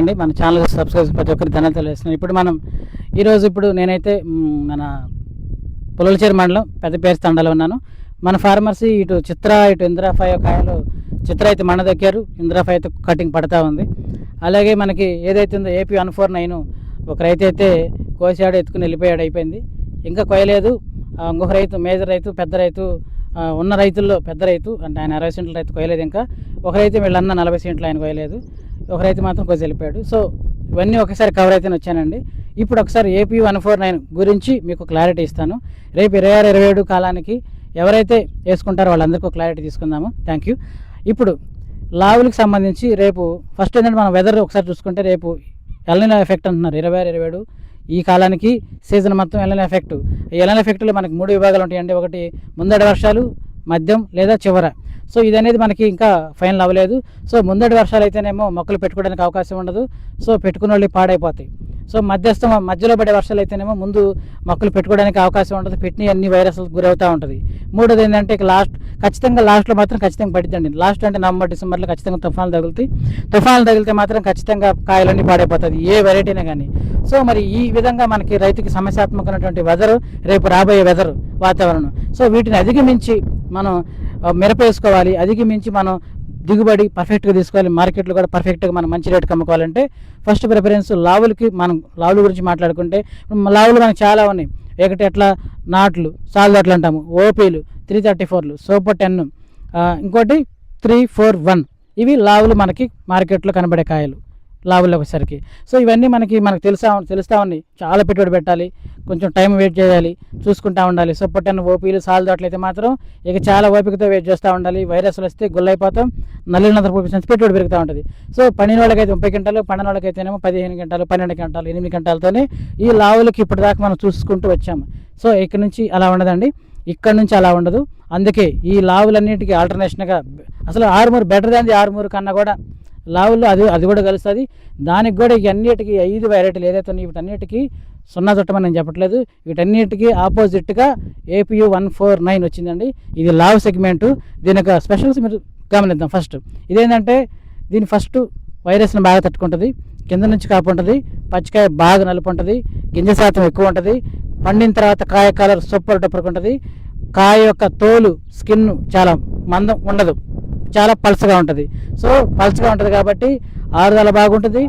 అండి మన channel subscribe ప్రతి ఒక్కరికి ధన్యవాదాలు తెలియజేస్తున్నాను. ఇప్పుడు నేనైతే మన పుల్లలచేరు మండలం పెద్దపేరు తండలో ఉన్నాను. మన ఫార్మర్సీ ఇటు చిత్ర ఇటు ఇంద్రాఫాయ్ కాయలు చిత్ర అయితే మన దగ్గర ఇంద్రాఫాయ్ అయితే కటింగ్ పడతా ఉంది. అలాగే మనకి ఏదైతే ఉందో ఏపీ 149 ఒక రైతు అయితే కోసాడు, ఎత్తుకుని వెళ్ళిపోయాడు, అయిపోయింది. ఇంకా కోయలేదు. ఇంకొక రైతు మేజర్ రైతు పెద్ద రైతు ఉన్న రైతుల్లో పెద్ద రైతు అంటే ఆయన 60 సెంట్ల రైతు కోయలేదు. ఇంకా ఒక రైతు వీళ్ళన్న 40 సెంట్లు ఆయన కోయలేదు. ఒక రైతు మాత్రం కోసి వెళ్ళిపోయాడు. సో ఇవన్నీ ఒకసారి కవర్ అయితే వచ్చానండి. ఇప్పుడు ఒకసారి ఏపీ 149 గురించి మీకు క్లారిటీ ఇస్తాను. రేపు 26-27 కాలానికి ఎవరైతే వేసుకుంటారో వాళ్ళందరికీ క్లారిటీ తీసుకుందాము. Thank you. ఇప్పుడు లావులకు సంబంధించి రేపు ఫస్ట్ ఏంటంటే మనం వెదర్ ఒకసారి చూసుకుంటే రేపు ఎల్నినో ఎఫెక్ట్ అంటున్నారు. 26-27 ఈ కాలానికి సీజన్ మొత్తం ఎల్నినో ఎఫెక్ట్. ఈ ఎల్నినో ఎఫెక్ట్లో మనకి 3 విభాగాలు ఉంటాయండి. ఒకటి ముందడి వర్షాలు, మధ్యం లేదా చివర. సో ఇది అనేది మనకి ఇంకా ఫైనల్ అవ్వలేదు. సో ముందడి వర్షాలు అయితేనేమో మొక్కలు పెట్టుకోవడానికి అవకాశం ఉండదు. సో పెట్టుకున్న వాళ్ళు పాడైపోతాయి. సో మధ్యలో పడే వర్షాలు అయితేనేమో ముందు మొక్కలు పెట్టుకోవడానికి అవకాశం ఉండదు, పెట్టిన అన్ని వైరస్లకు గురవుతూ ఉంటుంది. మూడోది ఏంటంటే ఖచ్చితంగా లాస్ట్లో మాత్రం ఖచ్చితంగా పడిద్దండి. లాస్ట్ అంటే నవంబర్ డిసెంబర్లో ఖచ్చితంగా తుఫాన్లు తగిలితే మాత్రం ఖచ్చితంగా కాయలన్నీ పాడైపోతుంది, ఏ వెరైటీనే కానీ. సో మరి ఈ విధంగా మనకి రైతుకి సమస్యాత్మకమైనటువంటి వెదరు, రేపు రాబోయే వెదరు వాతావరణం. సో వీటిని అధిగమించి మనం మిరప వేసుకోవాలి, అధిగమించి మనం దిగుబడి పర్ఫెక్ట్గా తీసుకోవాలి, మార్కెట్లో కూడా పర్ఫెక్ట్గా మనం మంచి రేటుకి అమ్ముకోవాలంటే ఫస్ట్ ప్రిఫరెన్స్ లావులకి. మనం లావుల గురించి మాట్లాడుకుంటే లావులు మనకు చాలా ఉన్నాయి. ఒకటి ఎట్లా నాట్లు సాల్దట్లు అంటాము, ఓపీలు 334లు, సూపర్ 10, ఇంకోటి 341. ఇవి లావులు మనకి మార్కెట్లో కనబడే కాయలు లావుల్లో వచ్చేసరికి. సో ఇవన్నీ మనకి తెలుస్తూ ఉన్నాయి. చాలా పెట్టుబడి పెట్టాలి, కొంచెం టైం వెయిట్ చేయాలి, చూసుకుంటూ ఉండాలి. సూపర్ 10 ఓపీలు సాల్దట్లయితే మాత్రం ఇక చాలా ఓపికతో వెయిట్ చేస్తూ ఉండాలి. వైరస్లు వస్తే గుల్లైపోతాం, నల్లినంత పెట్టుబడి పెరుగుతూ ఉంటుంది. సో పండిన వాళ్ళకైతే 30 గంటలు, పండిన వాళ్ళకైతేనేమో 15 గంటలు, 12 గంటలు, 8 గంటలతోనే ఈ లావులకి ఇప్పటిదాకా మనం చూసుకుంటూ వచ్చాము. సో ఇక్కడ నుంచి అలా ఉండదండి, ఇక్కడ నుంచి అలా ఉండదు. అందుకే ఈ లావులన్నింటికి ఆల్టర్నేషన్గా అసలు Armoor better than the Armoor కన్నా కూడా లావుల్లో అది కూడా కలుస్తుంది. దానికి కూడా అన్నిటికీ 5 వెరైటీలు ఏదైతే ఉన్నాయి వీటన్నిటికీ 0 చుట్టమని నేను చెప్పట్లేదు. వీటన్నిటికీ ఆపోజిట్గా ఏపీ 149 వచ్చిందండి. ఇది లావు సెగ్మెంటు. దీని యొక్క స్పెషల్స్ మీరు గమనిద్దాం. ఫస్ట్ ఇదేంటంటే దీని ఫస్ట్ వైరస్ని బాగా తట్టుకుంటుంది, కింద నుంచి కాపు ఉంటుంది, పచ్చికాయ బాగా నలుపు ఉంటుంది, గింజ శాతం ఎక్కువ ఉంటుంది, పండిన తర్వాత కాయ కలర్ సూపర్ డూపర్ ఉంటుంది, కాయ యొక్క తోలు స్కిన్ చాలా మందం ఉండదు, చాలా పల్చగా ఉంటుంది. సో పల్చగా ఉంటుంది కాబట్టి ఆరుదల బాగుంటుంది,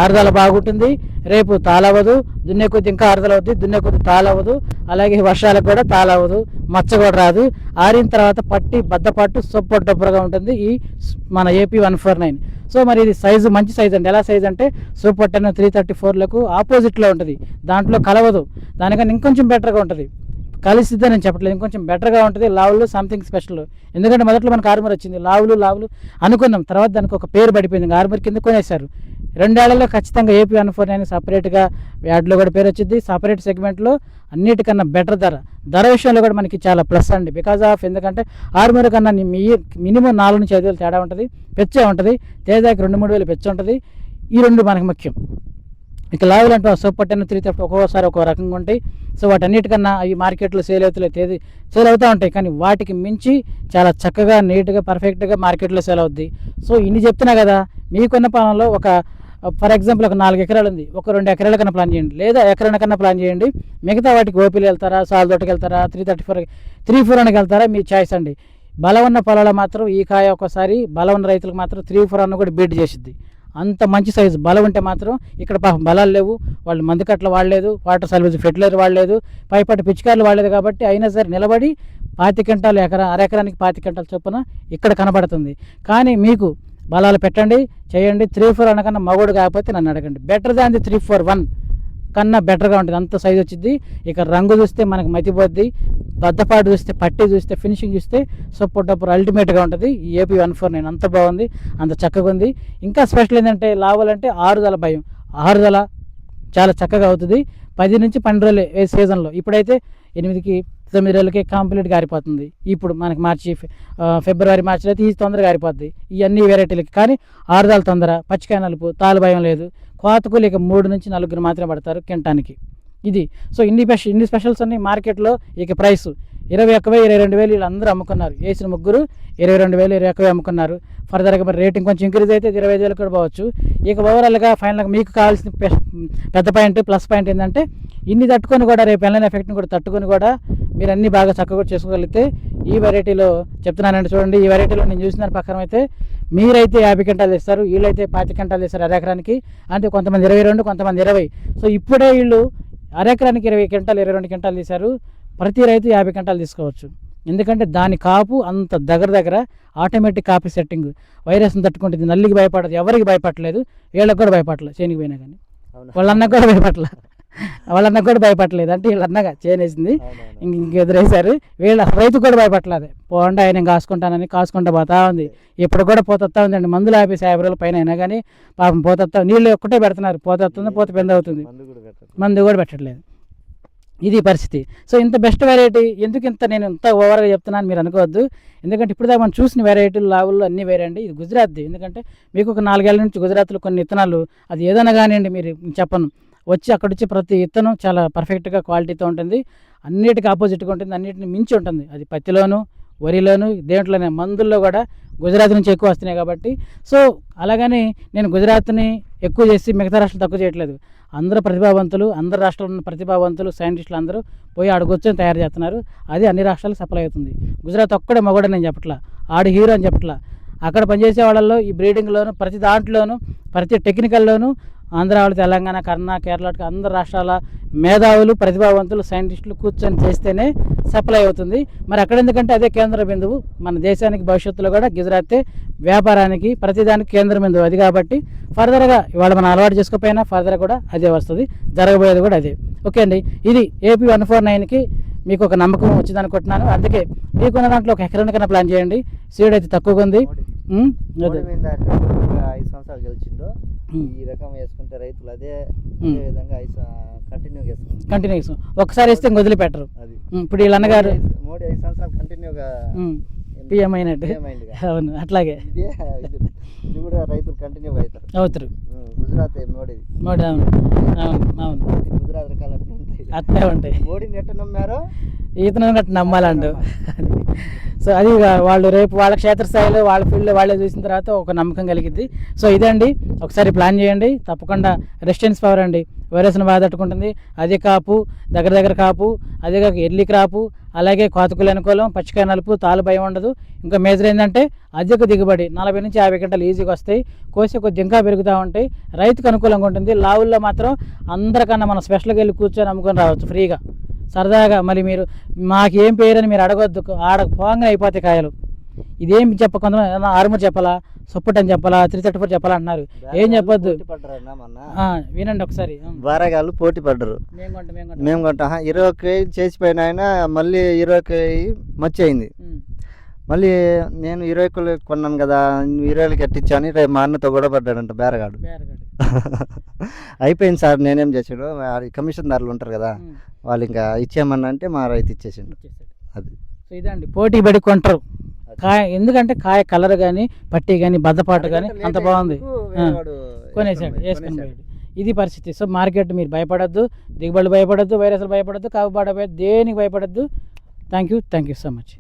ఆరుదల బాగుంటుంది. రేపు తాళవ్వదు, దున్నే కొద్ది ఇంకా ఆరుదల అవుద్ది, దున్నే కొద్ది తాళవ్వదు. అలాగే వర్షాలకు కూడా తాళవ్వదు, మచ్చ కూడా రాదు. ఆరిన తర్వాత పట్టి బద్దపట్టు సూపర్ డబ్బుగా ఉంటుంది ఈ మన ఏపీ 149. సో మరి ఇది సైజు మంచి సైజు అండి. ఎలా సైజు అంటే సూపర్ 10 334లకు ఆపోజిట్లో ఉంటుంది, దాంట్లో కలవదు. దానికన్నా ఇంకొంచెం బెటర్గా ఉంటుంది. కలిసిద్దని నేను చెప్పట్లేదు, ఇంకొంచెం బెటర్గా ఉంటుంది. లావులు సంథింగ్ స్పెషల్. ఎందుకంటే మొదట్లో మనకు ఆర్మర్ వచ్చింది, లావులు అనుకున్నాం, తర్వాత దానికి ఒక పేరు పడిపోయింది, ఆర్మర్ కింద కొనేశారు. 2 ఏళ్లలో ఖచ్చితంగా ఏపీ 149 సపరేట్గా యాడ్లో కూడా పేరు వచ్చింది. సపరేట్ సెగ్మెంట్లో అన్నిటికన్నా బెటర్ ధర విషయంలో కూడా మనకి చాలా ప్లస్ అండి. బికాజ్ ఆఫ్ ఎందుకంటే ఆర్మర్ కన్నా మినిమం 4 నుంచి 5 వేలు తేడా ఉంటుంది, పెచ్చే ఉంటుంది. తేజాకి 2-3 వేలు పెచ్చ ఉంటుంది. ఈ 2 మనకి ముఖ్యం. ఇక లావులు అంటే సూపర్ 10 334 ఒక్కోసారి ఒక్కో రకంగా ఉంటాయి. సో వాటన్నిటికన్నా అవి మార్కెట్లో సేల్ అవుతూ ఉంటాయి, కానీ వాటికి మించి చాలా చక్కగా నీట్గా పర్ఫెక్ట్గా మార్కెట్లో సేల్ అవుద్ది. సో ఇన్ని చెప్తున్నా కదా, మీకున్న పొలంలో ఒక ఫర్ ఎగ్జాంపుల్ ఒక 4 ఎకరాలు ఉంది, ఒక 2 ఎకరాల కన్నా ప్లాన్ చేయండి, లేదా ఎకరాల కన్నా ప్లాన్ చేయండి. మిగతా వాటికి ఓపీలు వెళ్తారా, సాల్దోటకి వెళ్తారా, 334కి వెళ్తారా, మీ చాయిస్ అండి. బలం ఉన్న పొలాల్లో మాత్రం ఈ కాయ ఒకసారి బలం ఉన్న రైతులకు మాత్రం 341 కూడా బీట్ చేసిద్ది. అంత మంచి సైజు బలం ఉంటే మాత్రం ఇక్కడ పాపం బలాలు లేవు, వాళ్ళు మందుకట్లు వాడలేదు, వాటర్ సర్వీస్ ఫెర్టిలైజర్ వాడలేదు, పైపాటి పిచికారులు వాడలేదు. కాబట్టి అయినా సరే నిలబడి 25 క్వింటాలు అరెకరానికి 25 క్వింటాల చొప్పున ఇక్కడ కనబడుతుంది. కానీ మీకు బలాలు పెట్టండి, చేయండి. 341 కన్నా మగోడు కాకపోతే నన్ను అడగండి. బెటర్ దాన్ ది 341 కన్నా బెటర్గా ఉంటుంది, అంత సైజు వచ్చింది. ఇక రంగు చూస్తే మనకు మతిపోద్ది, బద్దపాటు చూస్తే, పట్టి చూస్తే, ఫినిషింగ్ చూస్తే సూపర్ డబ్బర్ అల్టిమేట్గా ఉంటుంది. ఈ ఏపీ 149 అంత బాగుంది, అంత చక్కగా ఉంది. ఇంకా స్పెషల్ ఏంటంటే లావాలంటే ఆరుదల భయం, ఆరుదల చాలా చక్కగా అవుతుంది. 10 నుంచి 12 రోజులు ఏ సీజన్లో. ఇప్పుడైతే 8-9 రోజులకే కంప్లీట్గా ఆరిపోతుంది. ఇప్పుడు మనకి ఫిబ్రవరి మార్చిలో అయితే ఈ తొందరగా ఆరిపోద్ది ఈ అన్ని వెరైటీలకి. కానీ ఆరుదల తొందర, పచ్చికాయ నలుపు, తాలు భయం లేదు. కోతకు ఇక 3 నుంచి 4 మాత్రమే పడతారు కింటానికి. ఇది సో ఇన్ని స్పెషల్స్ అన్ని మార్కెట్లో. ఇక ప్రైస్ 21,000 22,000 వీళ్ళందరూ అమ్ముకున్నారు. వేసిన ముగ్గురు 22,000 21,000 అమ్ముకున్నారు. ఫర్దర్గా మరి రేటింగ్ కొంచెం ఇంక్రీజ్ అయితే 25,000 కూడా పోవచ్చు. ఇక ఓవరాల్గా ఫైనల్గా మీకు కావాల్సిన పెద్ద పాయింట్ ప్లస్ పాయింట్ ఏంటంటే ఇన్ని తట్టుకొని కూడా రేపు ఎల్ఎన్ ఎఫెక్ట్ని కూడా తట్టుకొని కూడా మీరు అన్నీ బాగా చక్కగా చేసుకోగలిగితే ఈ వెరైటీలో చెప్తున్నానండి. చూడండి, ఈ వెరైటీలో నేను చూసిన ప్రకారం అయితే మీరైతే 50 క్వింటాలు ఇస్తారు, వీళ్ళైతే 25 క్వింటాలు ఇస్తారు అరెకరానికి. అంటే కొంతమంది 22, కొంతమంది 20. సో ఇప్పుడే వీళ్ళు అరెకరానికి 20 క్వింటాలు 22 క్వింటాలు తీశారు. ప్రతి రైతు 50 క్వింటాలు తీసుకోవచ్చు. ఎందుకంటే దాని కాపు అంత దగ్గర ఆటోమేటిక్ కాపీ సెట్టింగ్ వైరస్ని తట్టుకుంటుంది. నల్లికి భయపడదు, ఎవరికి భయపడలేదు, వీళ్ళకి కూడా భయపడలేదు. చేనికి పోయినా కానీ వాళ్ళన్నకు కూడా భయపడలేదు, వాళ్ళన్నకు కూడా భయపడలేదు. అంటే వీళ్ళన్నగా చేనేసింది ఇంక ఎదురేశారు. వీళ్ళ రైతు కూడా భయపడలేదు. పోండా ఆయన కాసుకుంటానని కాసుకుంటా పోతా ఉంది. ఇప్పుడు కూడా పోతొత్తా ఉందండి. మందులు ఆపి 50 రోజుల పైన అయినా కానీ పాపం పోతొత్తా, నీళ్ళు ఒక్కటే పెడుతున్నారు, పోతొస్తుంది, పోత పెంద అవుతుంది, మందు కూడా పెట్టట్లేదు. ఇది పరిస్థితి. సో ఇంత బెస్ట్ వెరైటీ ఎందుకు నేను ఇంత ఓవర్గా చెప్తున్నాను మీరు అనుకోవద్దు. ఎందుకంటే ఇప్పుడు దాకా మనం చూసిన వెరైటీలు లావుల్లో అన్నీ వేరే అండి. ఇది గుజరాత్ది. ఎందుకంటే మీకు ఒక 4 ఏళ్ళ నుంచి గుజరాత్లో కొన్ని విత్తనాలు అది ఏదైనా కానివ్వండి, మీరు చెప్పను వచ్చి అక్కడ వచ్చి ప్రతి విత్తనం చాలా పర్ఫెక్ట్గా క్వాలిటీతో ఉంటుంది. అన్నిటికీ ఆపోజిట్గా ఉంటుంది, అన్నిటిని మించి ఉంటుంది. అది పత్తిలోను, వరిలోను, దేంట్లోనే మందుల్లో కూడా గుజరాత్ నుంచి ఎక్కువ వస్తున్నాయి కాబట్టి. సో అలాగని నేను గుజరాత్ని ఎక్కువ చేసి మిగతా రాష్ట్రాలు తక్కువ చేయట్లేదు. అందరూ ప్రతిభావంతులు, అందరు రాష్ట్రాల్లో ఉన్న ప్రతిభావంతులు సైంటిస్టులు అందరూ పోయి ఆడగొచ్చని తయారు చేస్తున్నారు. అది అన్ని రాష్ట్రాలకు సప్లై అవుతుంది. గుజరాత్ ఒక్కడే మగోడని నేను చెప్పట్లా, ఆడు హీరో అని చెప్పట్లా. అక్కడ పనిచేసే వాళ్ళల్లో ఈ బ్రీడింగ్లోను ప్రతి దాంట్లోనూ ప్రతి టెక్నికల్లోనూ ఆంధ్ర వాళ్ళు, తెలంగాణ, కర్ణాటక, కేరళ అందరు రాష్ట్రాల మేధావులు, ప్రతిభావంతులు, సైంటిస్టులు కూర్చొని చేస్తేనే సప్లై అవుతుంది. మరి అక్కడ ఎందుకంటే అదే కేంద్ర బిందువు. మన దేశానికి భవిష్యత్తులో కూడా గుజరాతే వ్యాపారానికి ప్రతిదానికి కేంద్ర బిందువు అది. కాబట్టి ఫర్దర్గా ఇవాళ మనం అలవాటు చేసుకోకపోయినా ఫర్దర్ కూడా అదే వస్తుంది, జరగబోయేది కూడా అదే. ఓకే అండి, ఇది AP 149కి మీకు ఒక నమ్మకం వచ్చింది అనుకుంటున్నాను. అందుకే మీకున్న దాంట్లో ఒక ఎకరానికైనా ప్లాన్ చేయండి. సీడ్ అయితే తక్కువగా ఉంది. 5 సంవత్సరాలు గెలిచిండు. ఈ రకం వేసుకుంటే రైతులు అదే విధంగా కంటిన్యూ ఒకసారి వేస్తే వదిలిపెట్టరు. ఇప్పుడు వీళ్ళ అన్నగారు మోడీ 5 సంవత్సరాలు కంటిన్యూగా PM అయినట్టు. అవును, అట్లాగే ఇది కూడా రైతులు కంటిన్యూ అవుతారు. గుజరాత్ మోడీ అవును అవును అవును, గుజరాత్ రకాలు అట్లే ఉంటాయి. మోడీని ఎట్ట నమ్మారో ఈతను గట్టు నమ్మాలండు. సో అది వాళ్ళు రేపు వాళ్ళ క్షేత్రస్థాయిలో వాళ్ళ ఫీల్డ్లో వాళ్ళే చూసిన తర్వాత ఒక నమ్మకం కలిగిద్ది. సో ఇదండి, ఒకసారి ప్లాన్ చేయండి. తప్పకుండా రెసిస్టెన్స్ పవర్ అండి, వైరస్ను బాగా తట్టుకుంటుంది. అదే కాపు, దగ్గర కాపు, అదే కాక ఎర్లీ క్రాపు, అలాగే కోతకులు అనుకూలం, పచ్చికాయ నలుపు, తాలు భయం ఉండదు. ఇంకా మేజర్ ఏంటంటే అధిక దిగుబడి 40 నుంచి 50 క్వింటాలు ఈజీగా వస్తాయి. కోసే కొద్ది ఇంకా పెరుగుతూ ఉంటాయి. రైతుకు అనుకూలంగా ఉంటుంది. లావుల్లో మాత్రం అందరికన్నా మనం స్పెషల్గా వెళ్ళి కూర్చొని అమ్ముకొని రావచ్చు ఫ్రీగా సరదాగా. మళ్ళీ మీరు మాకు ఏం పేరని మీరు అడగొద్దు, పోంగా అయిపోతాయి కాయలు. ఇదేం కొంతమంది ఆర్మూర్ చెప్పాలా, సొప్పట్ అని చెప్పాలా, 334 చెప్పాలా అంటున్నారు. ఏం చెప్పొద్దు, వినండి ఒకసారి. బారగాళ్ళు పోటీ పడ్డరు. మేము కొంటాం 20 కేజీ చేసిపోయిన ఆయన మళ్ళీ 20 కేజీ మచ్చి అయింది. మళ్ళీ నేను 20 కొన్నాను కదా, 20 కట్టించాను. మా అన్నతో కూడా పడ్డాడంట బేరగాడు. అయిపోయింది సార్, నేనేం చేసాడు, కమిషన్ దారులు ఉంటారు కదా, వాళ్ళు ఇంకా ఇచ్చేయమన్నా అంటే మా రైతు ఇచ్చేసిండు. అది ఇదండి, పోటీ పడి కొంటారు కాయ. ఎందుకంటే కాయ కలర్ కానీ పట్టి కానీ బద్దపాటు కానీ అంత బాగుంది, కొనేసాడు, వేసుకొని పోయాడు. ఇది పరిస్థితి. సో మార్కెట్ మీరు భయపడద్దు, దిగుబడులు భయపడద్దు, వైరస్లు భయపడద్దు, కాపు దేనికి భయపడద్దు. Thank you so much.